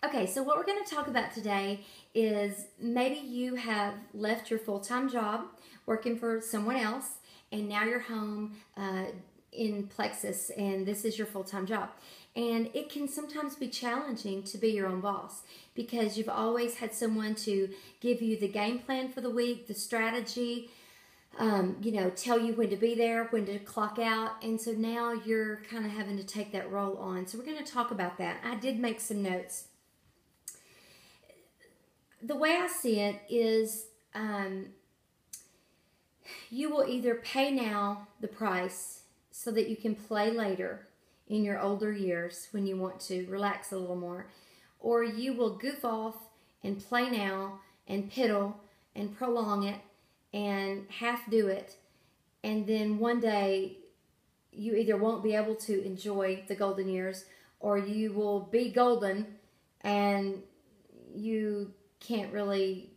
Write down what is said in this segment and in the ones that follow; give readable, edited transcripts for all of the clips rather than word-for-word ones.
Okay, so what we're going to talk about today is maybe you have left your full-time job working for someone else, and now you're home in Plexus, and this is your full-time job. And it can sometimes be challenging to be your own boss because you've always had someone to give you the game plan for the week, the strategy, tell you when to be there, when to clock out. And so now you're kind of having to take that role on. So we're going to talk about that. I did make some notes. The way I see it is you will either pay now the price so that you can play later in your older years when you want to relax a little more, or you will goof off and play now and piddle and prolong it and half do it, and then one day you either won't be able to enjoy the golden years, or you will be golden and you can't really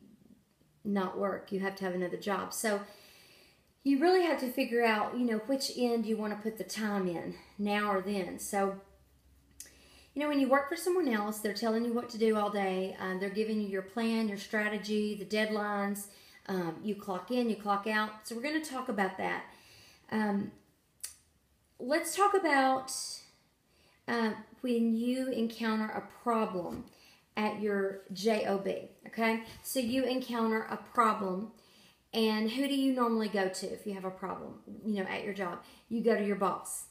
not work. You have to have another job. So you really have to figure out, which end you want to put the time in, now or then. So, when you work for someone else, they're telling you what to do all day. They're giving you your plan, your strategy, the deadlines. You clock in, you clock out. So we're going to talk about that. Let's talk about when you encounter a problem at your job, okay? So you encounter a problem, and who do you normally go to if you have a problem, at your job? You go to your boss.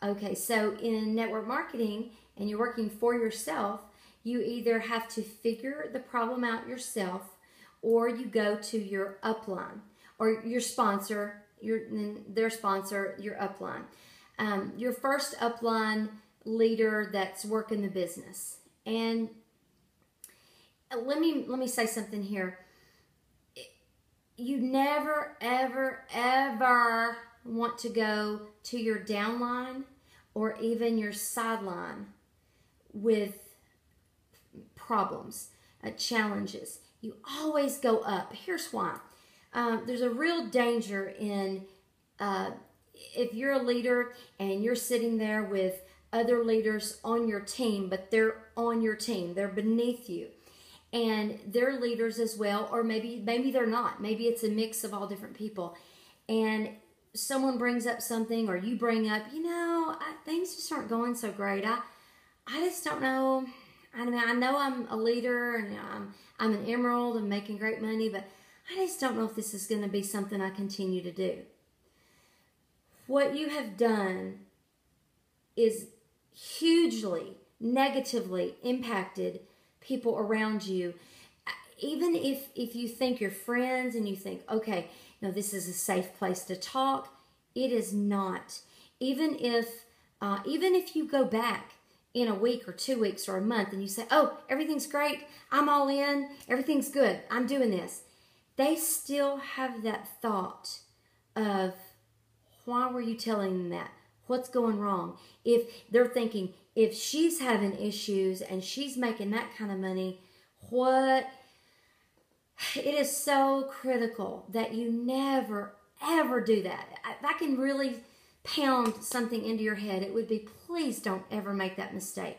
Okay, so in network marketing, and you're working for yourself, you either have to figure the problem out yourself, or you go to your upline, or your sponsor, their sponsor, your upline. Your first upline leader that's working the business. And let me say something here. You never, ever, ever want to go to your downline or even your sideline with problems, challenges. You always go up. Here's why. There's a real danger in if you're a leader and you're sitting there with other leaders on your team, but they're on your team. They're beneath you. And they're leaders as well, or maybe they're not. Maybe it's a mix of all different people. And someone brings up something, or you bring up, things just aren't going so great. I just don't know. I mean, I know I'm a leader, and I'm an emerald and making great money, but I just don't know if this is going to be something I continue to do. What you have done is hugely negatively impacted people around you. Even if you think you're friends and you think, okay, this is a safe place to talk, it is not. Even if you go back in a week or 2 weeks or a month and you say, oh, everything's great, I'm all in, everything's good, I'm doing this, they still have that thought of, why were you telling them that? What's going wrong? If they're thinking, if she's having issues and she's making that kind of money, what? It is so critical that you never, ever do that. If I can really pound something into your head, it would be, please don't ever make that mistake.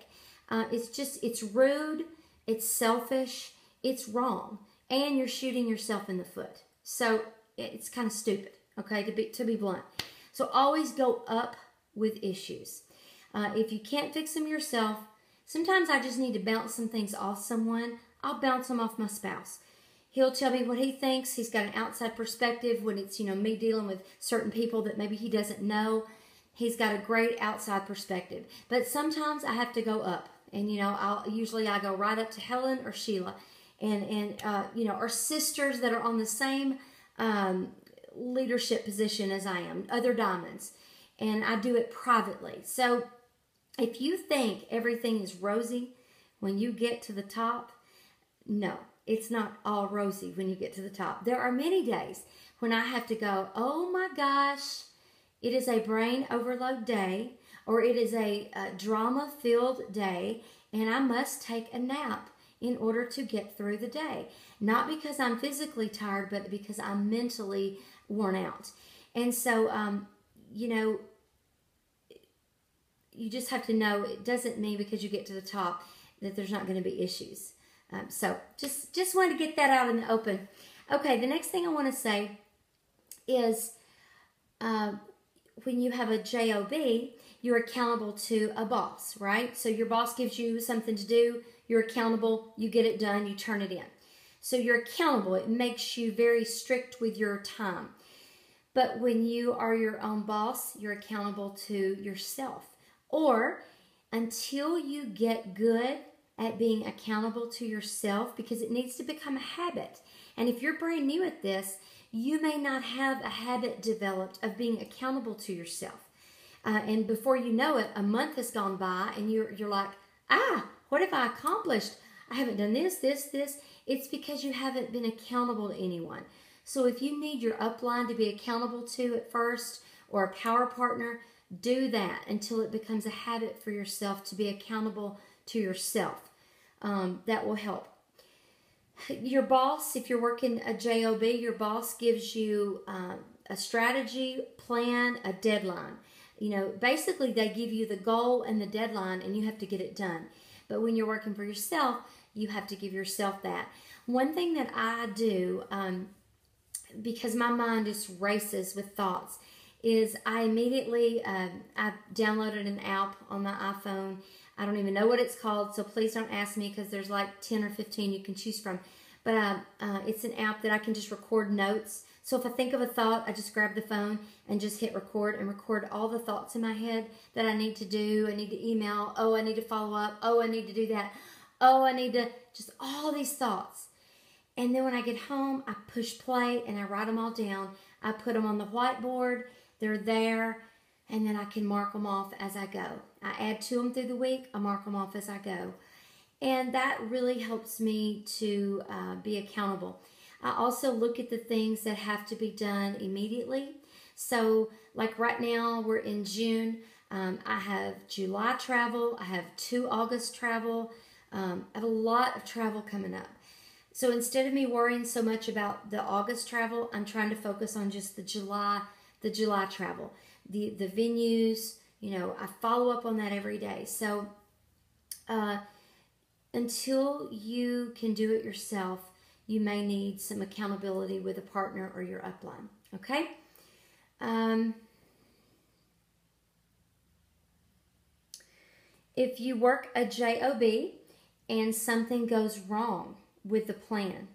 It's rude, it's selfish, it's wrong, and you're shooting yourself in the foot. So it's kind of stupid, okay, to be blunt. So always go up with issues. If you can't fix them yourself, sometimes I just need to bounce some things off someone. I'll bounce them off my spouse. He'll tell me what he thinks. He's got an outside perspective when it's, me dealing with certain people that maybe he doesn't know. He's got a great outside perspective. But sometimes I have to go up. And, I go right up to Helen or Sheila. And or sisters that are on the same leadership position as I am, other diamonds. And I do it privately. So if you think everything is rosy when you get to the top, no, it's not all rosy when you get to the top. There are many days when I have to go, oh my gosh, it is a brain overload day, or it is a drama-filled day, and I must take a nap in order to get through the day. Not because I'm physically tired, but because I'm mentally worn out. And so, you just have to know, it doesn't mean because you get to the top, that there's not going to be issues. So just wanted to get that out in the open. Okay, the next thing I want to say is when you have a job, you're accountable to a boss, right? So your boss gives you something to do, you're accountable, you get it done, you turn it in. So you're accountable. It makes you very strict with your time. But when you are your own boss, you're accountable to yourself. Or until you get good at being accountable to yourself, because it needs to become a habit. And if you're brand new at this, you may not have a habit developed of being accountable to yourself. And before you know it, a month has gone by and you're like, what have I accomplished? I haven't done this. It's because you haven't been accountable to anyone. So if you need your upline to be accountable to at first, or a power partner, do that until it becomes a habit for yourself to be accountable to yourself. That will help. Your boss, if you're working a job, your boss gives you a strategy, plan, a deadline. Basically they give you the goal and the deadline and you have to get it done. But when you're working for yourself, you have to give yourself that. One thing that I do, because my mind just races with thoughts, is I immediately, I downloaded an app on my iPhone. I don't even know what it's called, so please don't ask me because there's like 10 or 15 you can choose from. But it's an app that I can just record notes. So if I think of a thought, I just grab the phone and just hit record and record all the thoughts in my head that I need to do. I need to email. Oh, I need to follow up. Oh, I need to do that. Oh, I need to, just all these thoughts. And then when I get home, I push play and I write them all down. I put them on the whiteboard. They're there. And then I can mark them off as I go. I add to them through the week. I mark them off as I go. And that really helps me to be accountable. I also look at the things that have to be done immediately. So like right now, we're in June. I have July travel. I have 2 August travel. I have a lot of travel coming up. So instead of me worrying so much about the August travel, I'm trying to focus on just the July travel. The venues, I follow up on that every day. So until you can do it yourself, you may need some accountability with a partner or your upline. Okay? If you work a job and something goes wrong with the plan,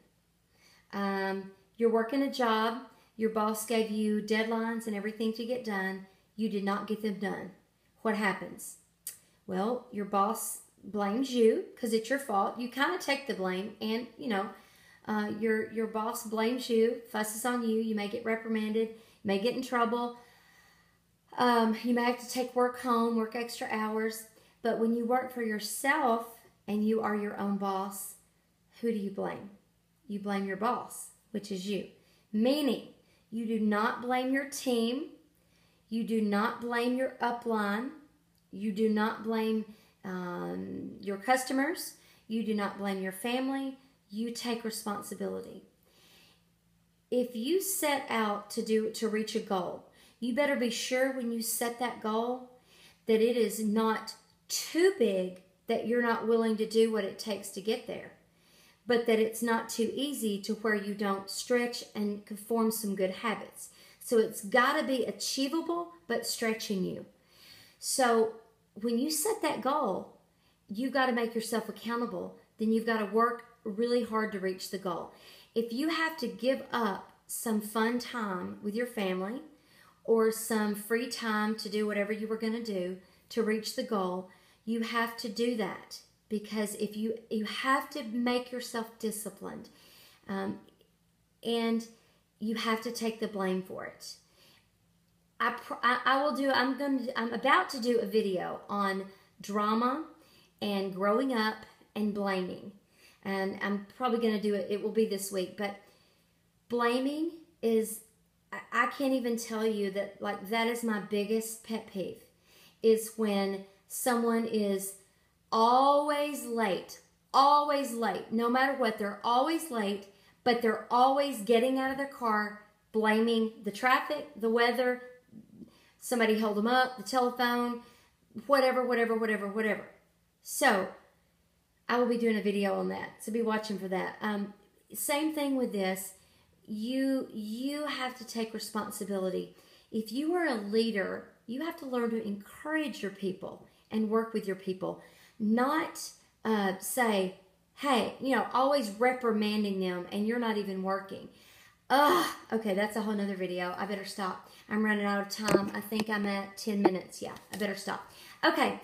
you're working a job, your boss gave you deadlines and everything to get done, you did not get them done. What happens? Well, your boss blames you because it's your fault. You kind of take the blame, and your boss blames you, fusses on you. You may get reprimanded, you may get in trouble. You may have to take work home, work extra hours. But when you work for yourself and you are your own boss, who do you blame? You blame your boss, which is you. Meaning, you do not blame your team. You do not blame your upline. You do not blame your customers. You do not blame your family. You take responsibility. If you set out to reach a goal, you better be sure when you set that goal that it is not too big that you're not willing to do what it takes to get there, but that it's not too easy to where you don't stretch and form some good habits. So it's got to be achievable, but stretching you. So when you set that goal, you've got to make yourself accountable. Then you've got to work really hard to reach the goal. If you have to give up some fun time with your family or some free time to do whatever you were going to do to reach the goal, you have to do that, because if you have to make yourself disciplined, and you have to take the blame for it. I'm about to do a video on drama and growing up and blaming, and I'm probably going to do it. It will be this week, but blaming is, I can't even tell you that, like, that is my biggest pet peeve, is when someone is always late, no matter what, they're always late, but they're always getting out of their car, blaming the traffic, the weather, somebody held them up, the telephone, whatever. So, I will be doing a video on that, so be watching for that. Same thing with this. You have to take responsibility. If you are a leader, you have to learn to encourage your people and work with your people, not say, hey, always reprimanding them and you're not even working. Okay, that's a whole nother video. I better stop. I'm running out of time. I think I'm at 10 minutes. Yeah, I better stop. Okay,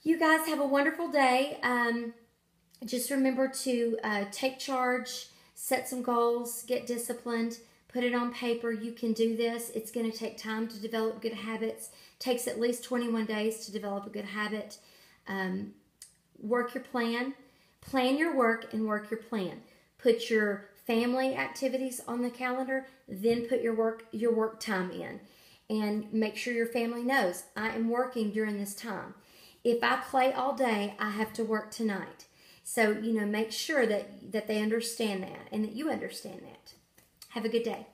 you guys have a wonderful day. Just remember to take charge, set some goals, get disciplined, put it on paper. You can do this. It's going to take time to develop good habits. Takes at least 21 days to develop a good habit. Work your plan. Plan your work and work your plan. Put your family activities on the calendar, then put your work time in. And make sure your family knows, I am working during this time. If I play all day, I have to work tonight. So, make sure that they understand that and that you understand that. Have a good day.